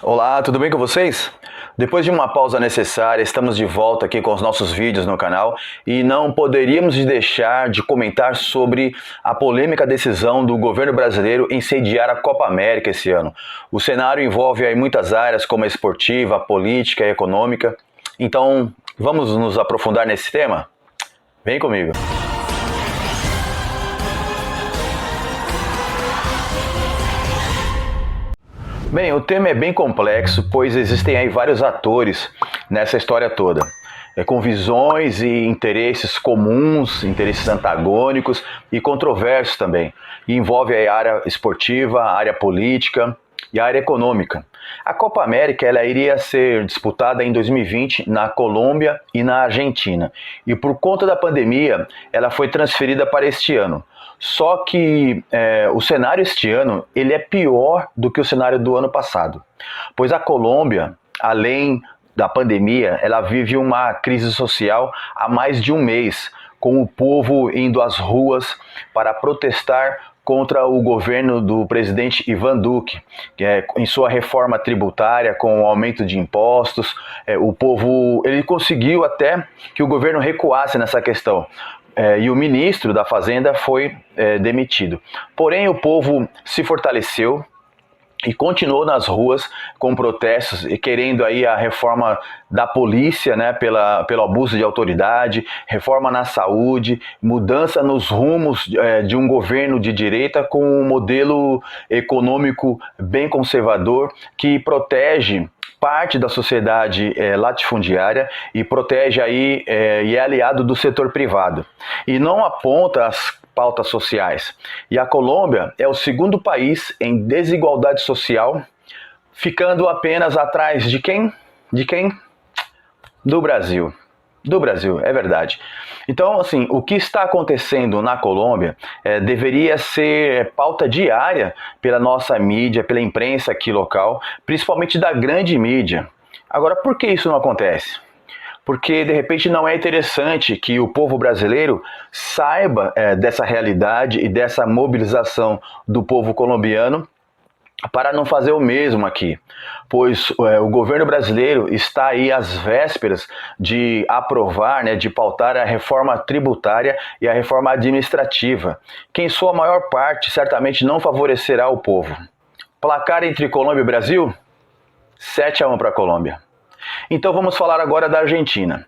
Olá, tudo bem com vocês? Depois de uma pausa necessária, estamos de volta aqui com os nossos vídeos no canal e não poderíamos deixar de comentar sobre a polêmica decisão do governo brasileiro em sediar a Copa América esse ano. O cenário envolve aí muitas áreas como a esportiva, a política e a econômica. Então, vamos nos aprofundar nesse tema? Vem comigo! Bem, o tema é bem complexo, pois existem aí vários atores nessa história toda, com visões e interesses comuns, interesses antagônicos e controversos também. E envolve a área esportiva, a área política e a área econômica. A Copa América ela iria ser disputada em 2020 na Colômbia e na Argentina. E por conta da pandemia, ela foi transferida para este ano. Só que o cenário este ano ele é pior do que o cenário do ano passado, pois a Colômbia, além da pandemia, ela vive uma crise social há mais de um mês, com o povo indo às ruas para protestar contra o governo do presidente Iván Duque, em sua reforma tributária, com o aumento de impostos. O povo ele conseguiu até que o governo recuasse nessa questão. E o ministro da Fazenda foi demitido. Porém, o povo se fortaleceu e continuou nas ruas com protestos e querendo aí a reforma da polícia, né, pelo abuso de autoridade, reforma na saúde, mudança nos rumos de um governo de direita com um modelo econômico bem conservador que protege parte da sociedade latifundiária e protege aí e é aliado do setor privado e não aponta as pautas sociais. E a Colômbia é o segundo país em desigualdade social, ficando apenas atrás de quem? De quem? Do Brasil. Do Brasil, é verdade. Então, assim, o que está acontecendo na Colômbia deveria ser pauta diária pela nossa mídia, pela imprensa aqui local, principalmente da grande mídia. Agora, por que isso não acontece? Porque, de repente, não é interessante que o povo brasileiro saiba dessa realidade e dessa mobilização do povo colombiano para não fazer o mesmo aqui, pois o governo brasileiro está aí às vésperas de aprovar, né, de pautar a reforma tributária e a reforma administrativa, que em sua maior parte certamente não favorecerá o povo. Placar entre Colômbia e Brasil? 7-1 para a Colômbia. Então vamos falar agora da Argentina.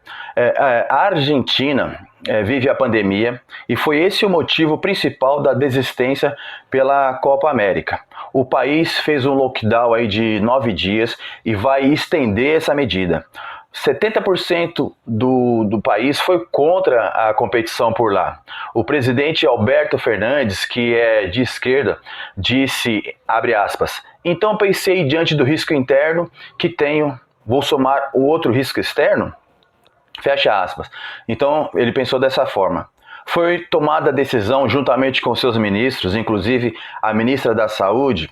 A Argentina vive a pandemia e foi esse o motivo principal da desistência pela Copa América. O país fez um lockdown aí de 9 dias e vai estender essa medida. 70% do país foi contra a competição por lá. O presidente Alberto Fernandes, que é de esquerda, disse, abre aspas, então pensei diante do risco interno que tenho, vou somar o outro risco externo? Fecha aspas. Então ele pensou dessa forma. Foi tomada a decisão juntamente com seus ministros, inclusive a ministra da Saúde,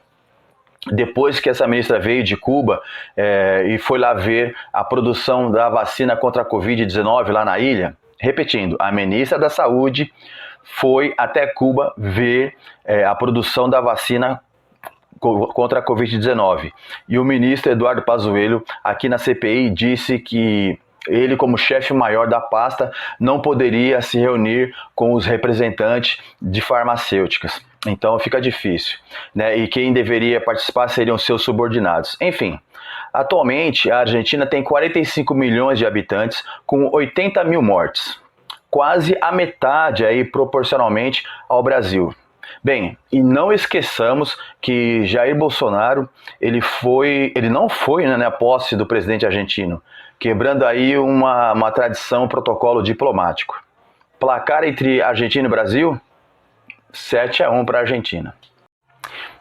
depois que essa ministra veio de Cuba e foi lá ver a produção da vacina contra a Covid-19 lá na ilha. Repetindo, a ministra da Saúde foi até Cuba ver a produção da vacina contra a Covid-19. E o ministro Eduardo Pazuello, aqui na CPI, disse que ele, como chefe maior da pasta, não poderia se reunir com os representantes de farmacêuticas. Então fica difícil, né? E quem deveria participar seriam seus subordinados. Enfim, atualmente a Argentina tem 45 milhões de habitantes com 80 mil mortes. Quase a metade aí proporcionalmente ao Brasil. Bem, e não esqueçamos que Jair Bolsonaro, ele não foi na posse do presidente argentino, quebrando aí uma tradição, um protocolo diplomático. Placar entre Argentina e Brasil? 7-1 para a Argentina.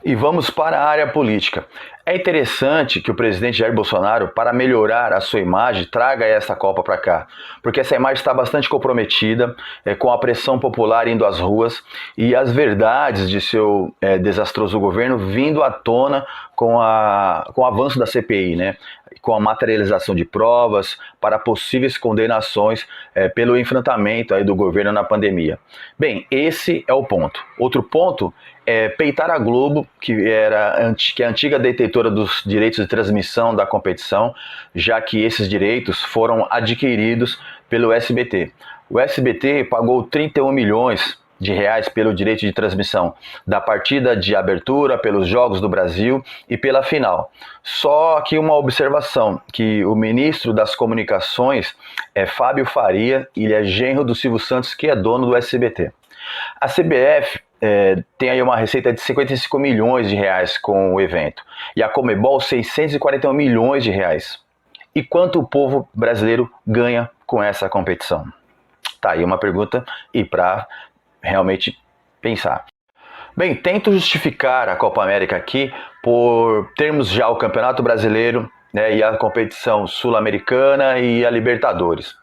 E vamos para a área política. É interessante que o presidente Jair Bolsonaro, para melhorar a sua imagem, traga essa Copa para cá, porque essa imagem está bastante comprometida, com a pressão popular indo às ruas e as verdades de seu desastroso governo vindo à tona com o avanço da CPI, né? Com a materialização de provas para possíveis condenações pelo enfrentamento aí do governo na pandemia. Bem, esse é o ponto. Outro ponto é peitar a Globo, que é a antiga detetive detentora dos direitos de transmissão da competição, já que esses direitos foram adquiridos pelo SBT. O SBT pagou 31 milhões de reais pelo direito de transmissão da partida de abertura, pelos Jogos do Brasil e pela final. Só que uma observação, que o ministro das Comunicações é Fábio Faria, ele é genro do Silvio Santos, que é dono do SBT. A CBF tem aí uma receita de 55 milhões de reais com o evento, e a Conmebol 641 milhões de reais. E quanto o povo brasileiro ganha com essa competição? Tá aí uma pergunta e para realmente pensar. Bem, tento justificar a Copa América aqui por termos já o Campeonato Brasileiro, né, e a competição sul-americana e a Libertadores.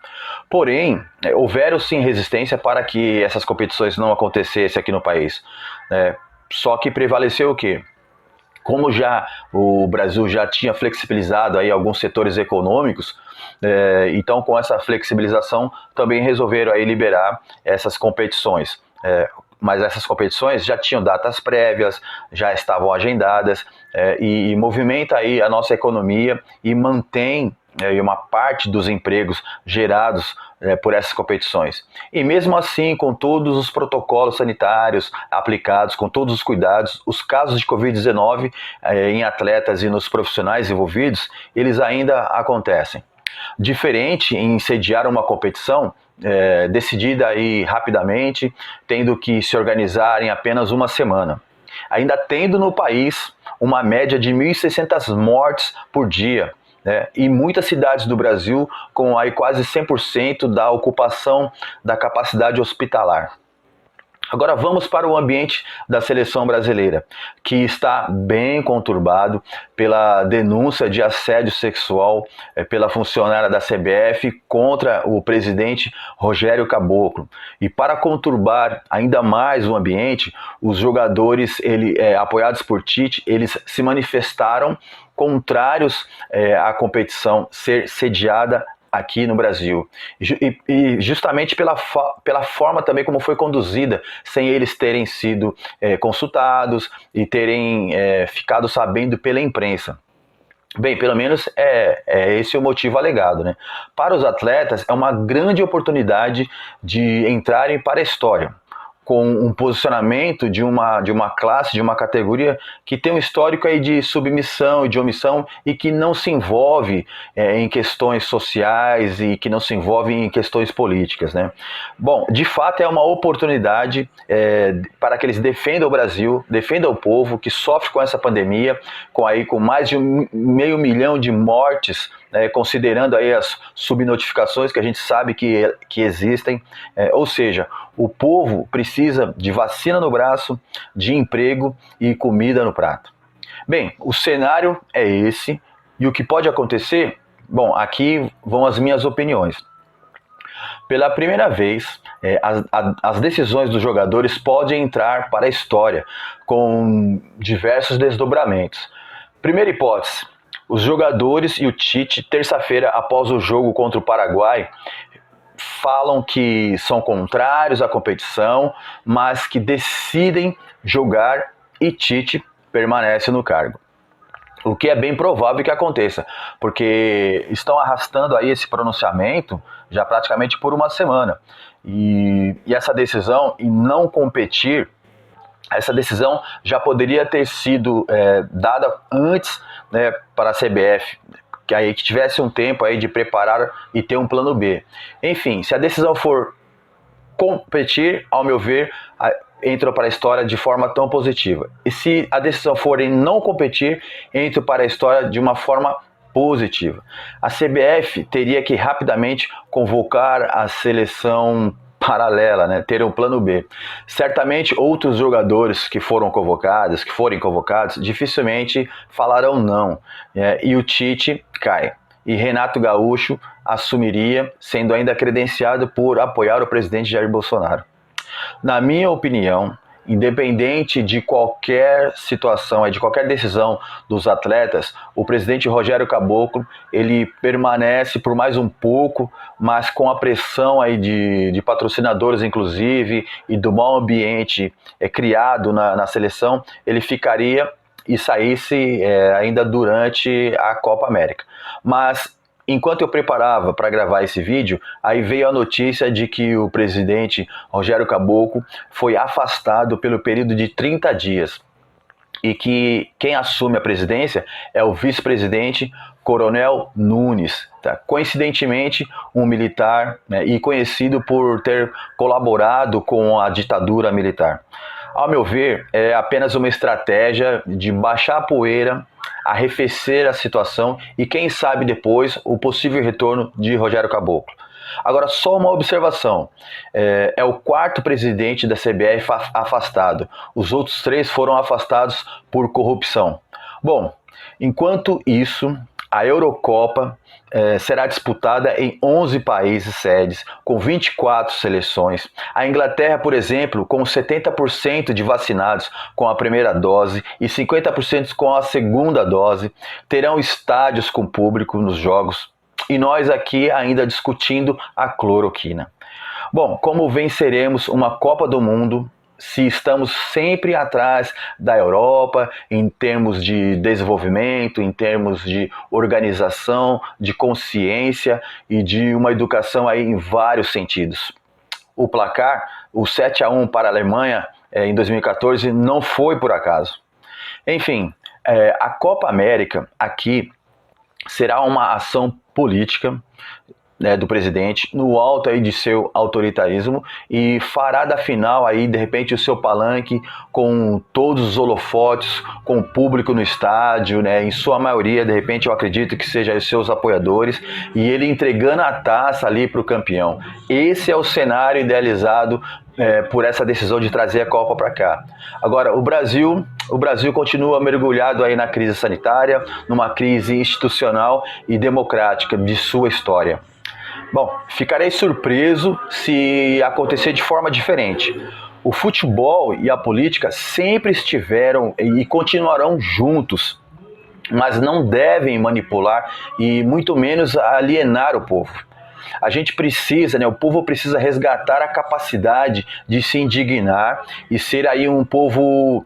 Porém, houveram sim resistência para que essas competições não acontecessem aqui no país. Só que prevaleceu o quê? Como já o Brasil já tinha flexibilizado aí alguns setores econômicos, então com essa flexibilização também resolveram aí liberar essas competições. Mas essas competições já tinham datas prévias, já estavam agendadas, e movimenta aí a nossa economia e mantém uma parte dos empregos gerados por essas competições. E mesmo assim, com todos os protocolos sanitários aplicados, com todos os cuidados, os casos de Covid-19 em atletas e nos profissionais envolvidos, eles ainda acontecem. Diferente em sediar uma competição decidida aí rapidamente, tendo que se organizar em apenas uma semana. Ainda tendo no país uma média de 1.600 mortes por dia, e muitas cidades do Brasil com aí quase 100% da ocupação da capacidade hospitalar. Agora vamos para o ambiente da seleção brasileira, que está bem conturbado pela denúncia de assédio sexual pela funcionária da CBF contra o presidente Rogério Caboclo. E para conturbar ainda mais o ambiente, os jogadores apoiados por Tite, eles se manifestaram contrários à competição ser sediada aqui no Brasil, e justamente pela forma também como foi conduzida, sem eles terem sido consultados e terem ficado sabendo pela imprensa. Bem, pelo menos é esse o motivo alegado, né? Para os atletas é uma grande oportunidade de entrarem para a história, com um posicionamento de uma classe, de uma categoria que tem um histórico aí de submissão e de omissão e que não se envolve em questões sociais e que não se envolve em questões políticas, né? Bom, de fato é uma oportunidade para que eles defendam o Brasil, defendam o povo que sofre com essa pandemia, com mais de 500 mil de mortes, considerando aí as subnotificações que a gente sabe que existem, ou seja, o povo precisa de vacina no braço, de emprego e comida no prato. Bem, o cenário é esse, e o que pode acontecer? Bom, aqui vão as minhas opiniões. Pela primeira vez, as decisões dos jogadores podem entrar para a história, com diversos desdobramentos. Primeira hipótese: os jogadores e o Tite, terça-feira após o jogo contra o Paraguai, falam que são contrários à competição, mas que decidem jogar, e Tite permanece no cargo. O que é bem provável que aconteça, porque estão arrastando aí esse pronunciamento já praticamente por uma semana. E essa decisão em não competir, essa decisão já poderia ter sido dada antes, né, para a CBF, que tivesse um tempo aí de preparar e ter um plano B. Enfim, se a decisão for competir, ao meu ver, entra para a história de forma tão positiva. E se a decisão for em não competir, entra para a história de uma forma positiva. A CBF teria que rapidamente convocar a seleção paralela, né, ter um plano B. Certamente outros jogadores que forem convocados, dificilmente falarão não, e o Tite cai. E Renato Gaúcho assumiria, sendo ainda credenciado por apoiar o presidente Jair Bolsonaro. Na minha opinião, independente de qualquer situação, de qualquer decisão dos atletas, o presidente Rogério Caboclo, ele permanece por mais um pouco, mas com a pressão aí de patrocinadores, inclusive, e do mau ambiente criado na seleção, ele ficaria e saísse ainda durante a Copa América. Mas enquanto eu preparava para gravar esse vídeo, aí veio a notícia de que o presidente Rogério Caboclo foi afastado pelo período de 30 dias e que quem assume a presidência é o vice-presidente Coronel Nunes, tá? Coincidentemente um militar, né, e conhecido por ter colaborado com a ditadura militar. Ao meu ver, é apenas uma estratégia de baixar a poeira, arrefecer a situação e, quem sabe depois, o possível retorno de Rogério Caboclo. Agora, só uma observação: é o quarto presidente da CBF afastado. Os outros 3 foram afastados por corrupção. Bom, enquanto isso, a Eurocopa será disputada em 11 países sedes, com 24 seleções. A Inglaterra, por exemplo, com 70% de vacinados com a primeira dose e 50% com a segunda dose, terão estádios com público nos jogos. E nós aqui ainda discutindo a cloroquina. Bom, como venceremos uma Copa do Mundo se estamos sempre atrás da Europa em termos de desenvolvimento, em termos de organização, de consciência e de uma educação aí em vários sentidos? O placar, o 7-1 para a Alemanha em 2014, não foi por acaso. Enfim, a Copa América aqui será uma ação política, né, do presidente, no alto aí de seu autoritarismo, e fará da final aí, de repente, o seu palanque com todos os holofotes, com o público no estádio, né, em sua maioria, de repente, eu acredito que seja os seus apoiadores, e ele entregando a taça ali para o campeão. Esse é o cenário idealizado por essa decisão de trazer a Copa para cá. Agora, o Brasil continua mergulhado aí na crise sanitária, numa crise institucional e democrática de sua história. Bom, ficarei surpreso se acontecer de forma diferente. O futebol e a política sempre estiveram e continuarão juntos, mas não devem manipular e muito menos alienar o povo. A gente precisa, né, o povo precisa resgatar a capacidade de se indignar e ser aí um povo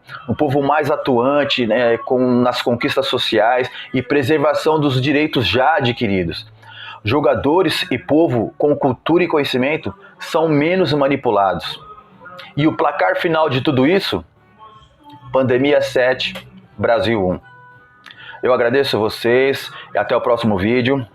mais atuante, né, nas conquistas sociais e preservação dos direitos já adquiridos. Jogadores e povo com cultura e conhecimento são menos manipulados. E o placar final de tudo isso? Pandemia 7, Brasil 1. Eu agradeço a vocês e até o próximo vídeo.